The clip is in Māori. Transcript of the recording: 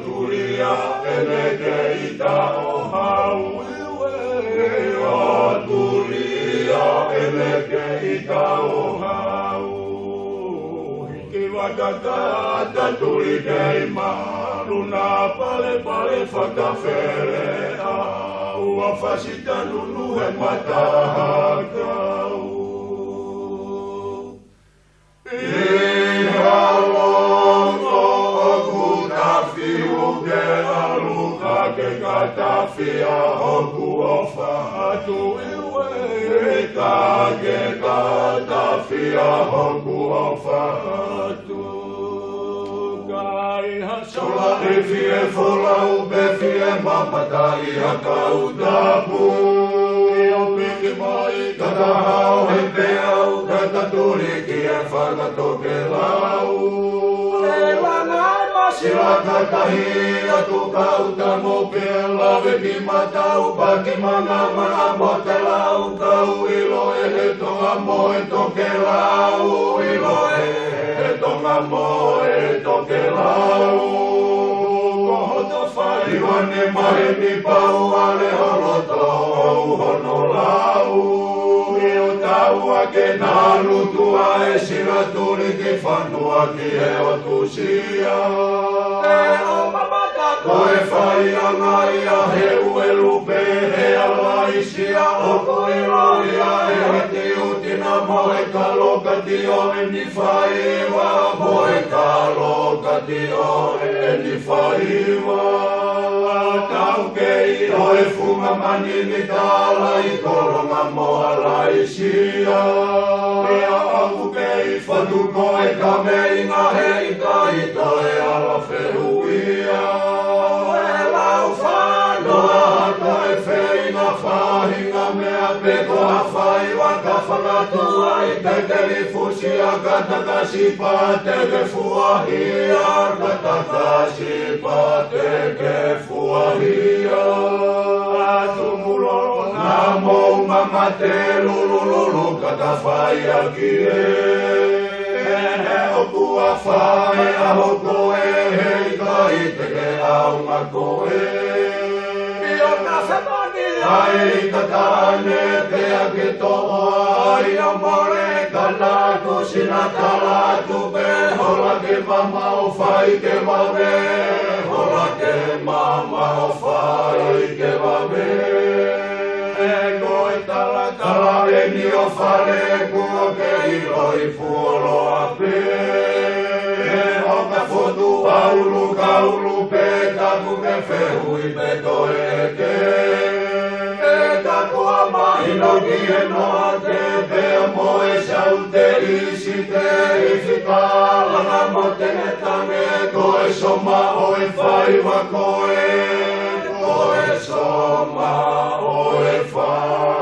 Tulia, kakata tuli keima luna pale whakawherea ua whasita nunu he matahakau. Iha longo oku tawhiu ke aluka ke katawhia oku ofa atu iwe ke katawhia oku ofa atu. Sola e fie fola ube fie mapatai a kautapu. Io piki mai kata hao he peau kata turi ki e whakatoke lau. E lana masila katahi atu kauta mo pe lawe ki matau paki manga mana mo te lau kau ilo e he tonga mo e toke lau ilo e he tonga mo e toke lau. Iwane mahe ni pau ale holoto hono lau. Io taua ke nalu tua e sira turi ki whanua ki e o tusia. E o mamata koe whai anga ia he ue lupe he alaisia o koe roia e heti utina moe kaloka tio e ni whaiwa moe kaloka tio e ni whaiwa. Tau kei oe funga mani ni tala i koronga moa laisia. Ia aku kei whatu koe ka meinga hei kai toe ala wheruia. E lau whanoa koe wheinga whahinga mea peko hawhai waka whakatua i te telefusia katakasi pāteke fuahia katakasi pāteke fuahia. Atumulolo ngā mou mama te lulululu katawhai aki e. He oku a whae aho koe hei kai teke aunga koe. Io ka whamani ai katane te ake toa ai a more kanatu sina kalatu pe hola ke mama o whai ke mame hola ke mama o whai ke mame. E koe tala tala e ni o whare kua ke hiroi fuolo a pe. E hoka fotu aulu kaulu pe taku ke whehui pe koe ke. E taku a mahino ki e noa te pea moe sau te isi te ifitala na mo te netange koe soma oe whaiwa koe soma oe whaiwa.